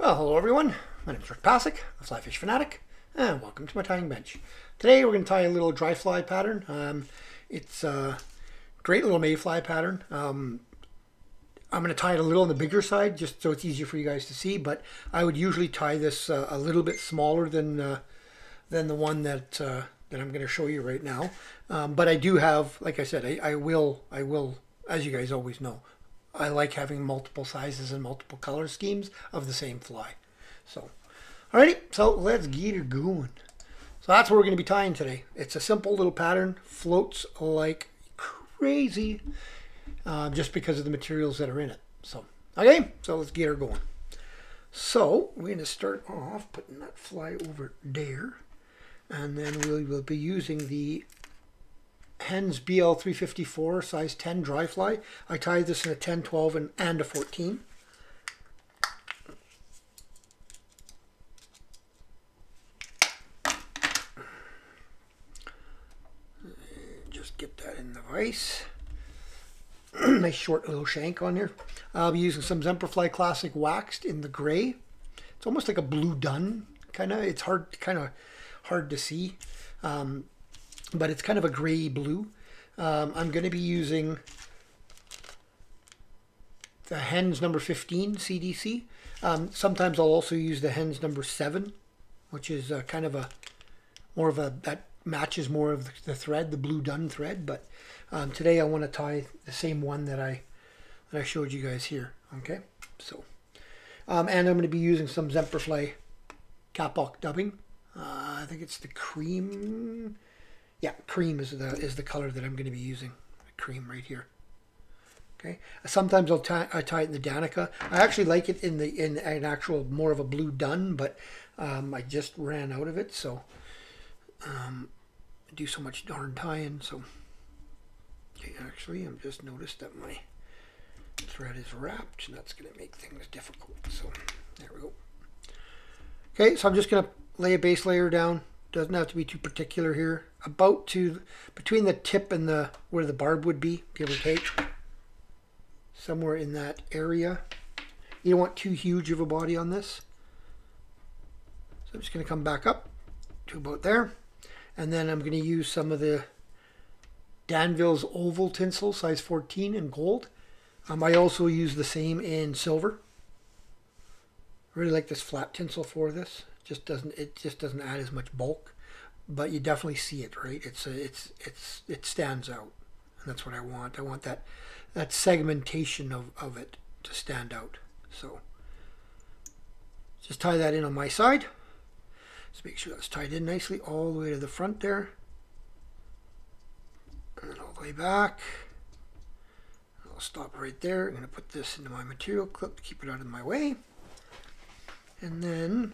Well, hello everyone. My name is Passek, the FlyFish Fanatic, and welcome to my tying bench. Today we're going to tie a little dry fly pattern. It's a great little mayfly pattern. I'm going to tie it a little on the bigger side just so it's easier for you guys to see, but I would usually tie this a little bit smaller than the one that I'm going to show you right now. But I do have, like I said, I will, as you guys always know, I like having multiple sizes and multiple color schemes of the same fly. So, alrighty, so let's get her going. So that's what we're going to be tying today. It's a simple little pattern, floats like crazy, just because of the materials that are in it. So, okay, so let's get her going. So, we're going to start off putting that fly over there, and then we will be using the Hook-Hends BL354 size 10 dry fly. I tied this in a 10, 12, and a 14. Just get that in the vise. Nice short little shank on there. I'll be using some Semperfli Classic waxed in the gray. It's almost like a blue dun, kind of. It's hard to see. But it's kind of a gray blue. I'm going to be using the Hens number 15 CDC. Sometimes I'll also use the Hens number 7, which is kind of that matches more of the thread, the blue dun thread. But today I want to tie the same one that I showed you guys here. Okay, so and I'm going to be using some Semperfli Kapok dubbing. I think it's the cream. Yeah, cream is the color that I'm going to be using. Cream right here. Okay. Sometimes I tie it in the Danica. I actually like it in an actual more of a blue dun, but I just ran out of it, so I do so much darn tying. So okay, actually, I've just noticed that my thread is wrapped, and that's going to make things difficult. So there we go. Okay, so I'm just going to lay a base layer down. Doesn't have to be too particular here. About between the tip and where the barb would be, give or take. Somewhere in that area. You don't want too huge of a body on this. So I'm just going to come back up to about there. And then I'm going to use some of the Danville's oval tinsel, size 14 in gold. I also use the same in silver. I really like this flat tinsel for this. It just doesn't add as much bulk, but you definitely see it, right? It stands out, and that's what I want. I want that segmentation of it to stand out. So just tie that in on my side. Let's make sure that's tied in nicely all the way to the front there, and then all the way back. I'll stop right there. I'm going to put this into my material clip to keep it out of my way, and then.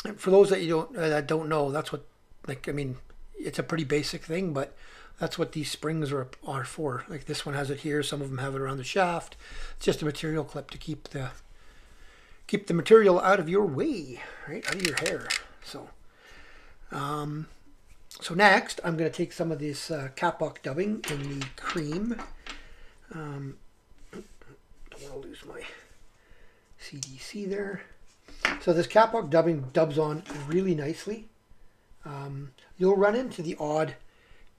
And for those that don't know, that's what, like, I mean, it's a pretty basic thing, but that's what these springs are for. Like this one has it here, some of them have it around the shaft. It's just a material clip to keep the material out of your way, right, out of your hair. So, so next I'm going to take some of this Kapok dubbing in the cream. Don't want to lose my CDC there. So this Kapok dubbing dubs on really nicely. You'll run into the odd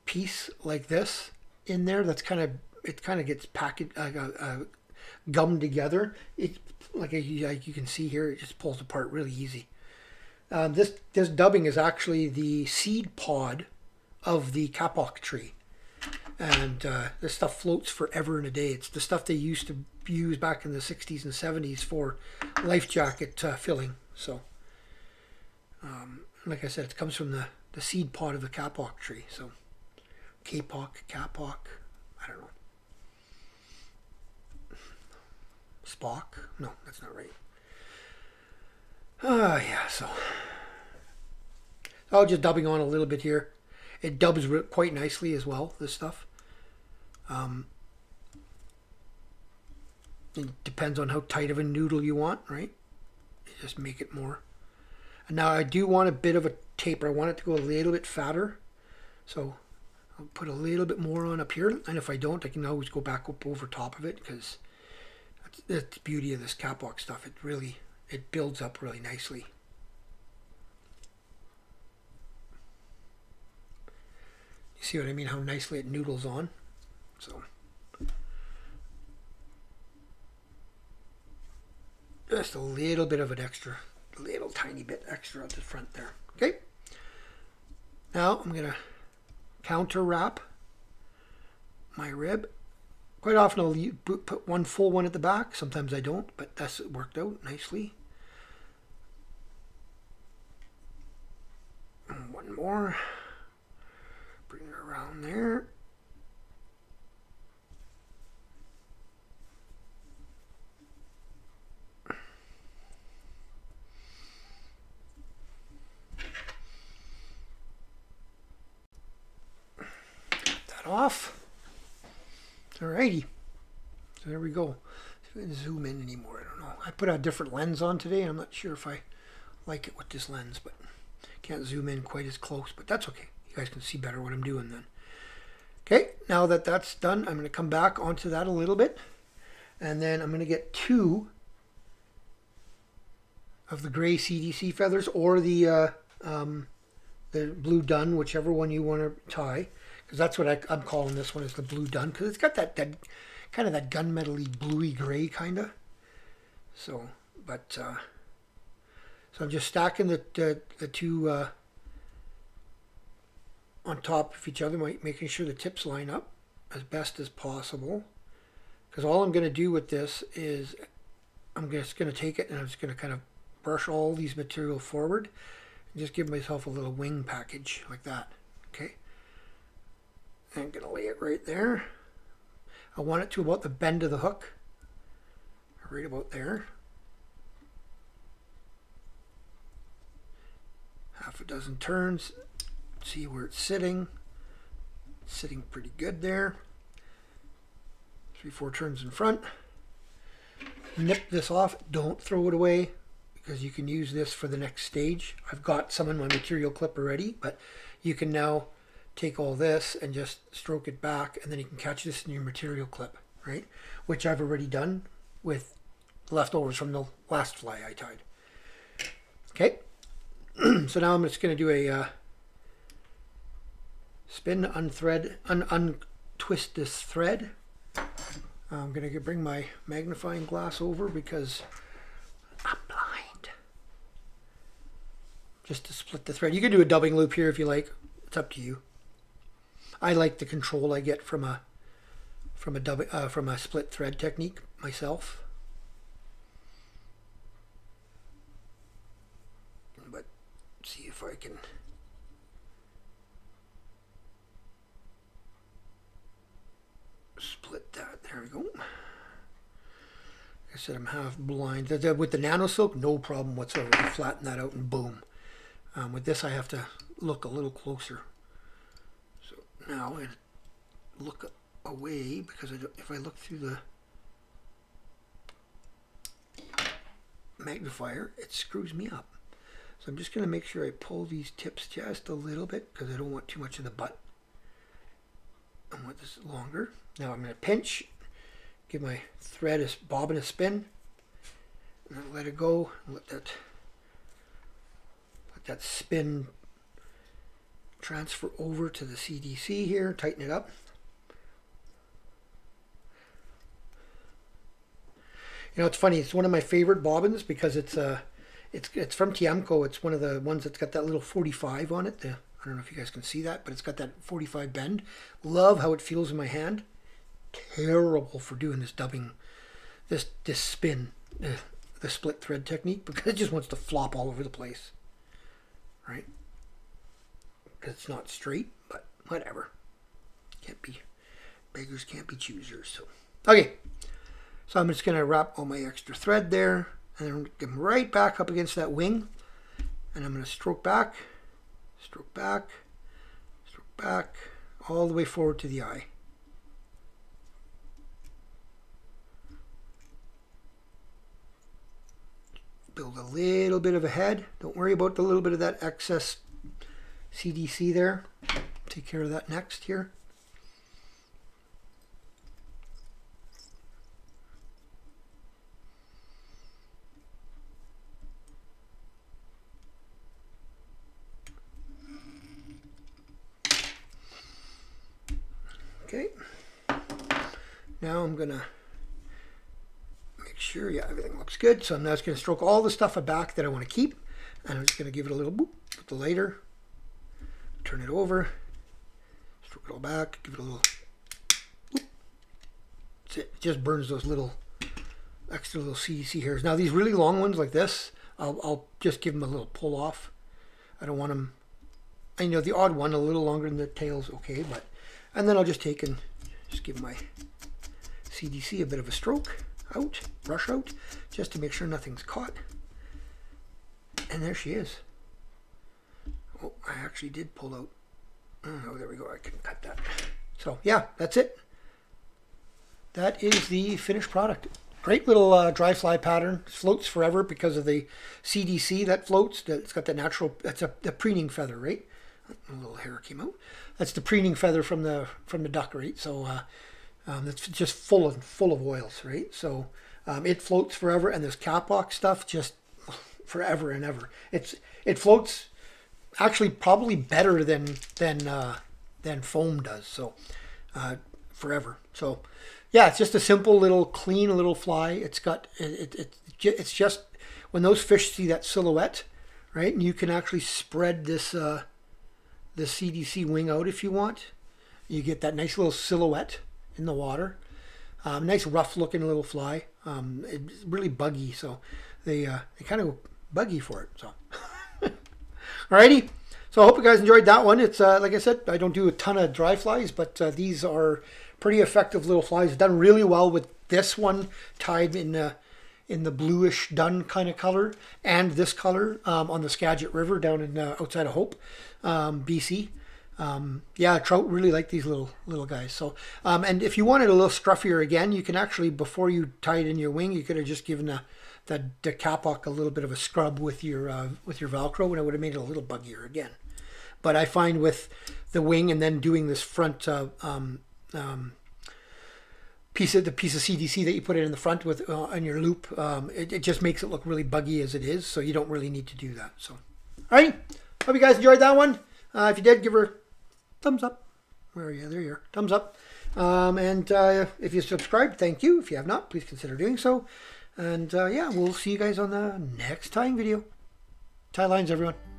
piece like this in there. It kind of gets packaged, gummed together. It like you can see here, it just pulls apart really easy. This dubbing is actually the seed pod of the Kapok tree, and this stuff floats forever and a day. It's the stuff they used to use back in the 60s and 70s for life jacket filling. So like I said, it comes from the seed pod of the Kapok tree. So Kapok, I don't know. Spock? No, that's not right. Yeah, so I'll just dubbing on a little bit here. It dubs quite nicely as well, this stuff. It depends on how tight of a noodle you want, right? You just make it more. And now I do want a bit of a taper. I want it to go a little bit fatter. So I'll put a little bit more on up here. And if I don't, I can always go back up over top of it, because that's the beauty of this Kapok stuff. it builds up really nicely. You see what I mean? How nicely it noodles on. So just a little bit of an extra, little tiny bit extra at the front there. Okay. Now I'm gonna counter wrap my rib. Quite often I'll put one full one at the back. Sometimes I don't, but that's worked out nicely. And one more. Bring it around there. That off. Alrighty. So there we go. If I can zoom in anymore, I don't know. I put a different lens on today. I'm not sure if I like it with this lens, but can't zoom in quite as close, but that's okay. You guys can see better what I'm doing then. Okay, now that that's done, I'm going to come back onto that a little bit, and then I'm going to get 2 of the gray CDC feathers or the blue dun, whichever one you want to tie, because that's what I'm calling this one, is the blue dun, because it's got that kind of that gunmetal-y bluey gray kind of. So, but so I'm just stacking the 2 on top of each other, making sure the tips line up as best as possible. Because all I'm going to do with this is I'm just going to take it and I'm just going to kind of brush all these material forward and just give myself a little wing package like that. Okay. And I'm going to lay it right there. I want it to about the bend of the hook. Right about there. Half a dozen turns. See where it's sitting. It's sitting pretty good there. 3-4 turns in front. Nip this off. Don't throw it away, because you can use this for the next stage. I've got some in my material clip already, but you can now take all this and just stroke it back, and then you can catch this in your material clip, right? Which I've already done with leftovers from the last fly I tied. Okay. So now I'm just going to do a spin, unthread, untwist this thread. I'm going to bring my magnifying glass over because I'm blind. Just to split the thread. You can do a dubbing loop here if you like. It's up to you. I like the control I get from a split thread technique myself. But see if I can split that. There we go. Like I said, I'm half blind. With the NanoSilk, no problem whatsoever. You flatten that out and boom. With this, I have to look a little closer. So now I look away, because if I look through the magnifier, it screws me up. So I'm just going to make sure I pull these tips just a little bit, because I don't want too much of the butt. I want this longer. Now I'm going to pinch, give my thread a bobbin a spin, and then let it go. Let that spin transfer over to the CDC here. Tighten it up. You know, it's funny. It's one of my favorite bobbins because it's from Tiemco. It's one of the ones that's got that little 45 on it. I don't know if you guys can see that, but it's got that 45 bend. Love how it feels in my hand. Terrible for doing this dubbing, this spin, the split thread technique, because it just wants to flop all over the place, right? Because it's not straight, but whatever. Beggars can't be choosers. So okay, so I'm just gonna wrap all my extra thread there, and then get them right back up against that wing, and I'm gonna stroke back, stroke back, stroke back, all the way forward to the eye. Build a little bit of a head. Don't worry about the little bit of that excess CDC there. Take care of that next here. I'm gonna make sure, yeah, everything looks good. So I'm now just gonna stroke all the stuff back that I want to keep, and I'm just gonna give it a little boop with the lighter, turn it over, stroke it all back, give it a little boop. That's it. It just burns those little extra little CDC hairs. Now these really long ones like this, I'll just give them a little pull off. I don't want them, I know the odd one a little longer than the tail's okay, but, and then I'll just take and just give my CDC a bit of a stroke out, brush out, just to make sure nothing's caught. And there she is. Oh, I actually did pull out. Oh, there we go. I can cut that. So yeah, that's it. That is the finished product. Great little dry fly pattern. Floats forever because of the CDC that floats. It's got the natural, that's a preening feather, right? A little hair came out. That's the preening feather from the duck, right? So it's just full of oils, right? So it floats forever, and this Kapok stuff just forever and ever. It floats actually probably better than foam does. So forever. So yeah, it's just a simple little clean little fly. It's got it's just when those fish see that silhouette, right? And you can actually spread this the CDC wing out if you want. You get that nice little silhouette in the water. Nice rough looking little fly. It's really buggy, so they kind of go buggy for it. So alrighty. So I hope you guys enjoyed that one. It's like I said, I don't do a ton of dry flies, but these are pretty effective little flies. Done really well with this one tied in the bluish dun kind of color, and this color on the Skagit River down in outside of Hope, BC. Yeah, trout really like these little guys. So and if you wanted a little scruffier again, you can actually, before you tie it in your wing, you could have just given the Kapok a little bit of a scrub with your Velcro, and it would have made it a little buggier again. But I find with the wing and then doing this front piece of CDC that you put it in the front with on your loop, it just makes it look really buggy as it is. So you don't really need to do that. So, all right, hope you guys enjoyed that one. If you did, give her a thumbs up. Where are you? There you are. Thumbs up. And if you subscribed, thank you. If you have not, please consider doing so. And yeah, we'll see you guys on the next tying video. Tie lines, everyone.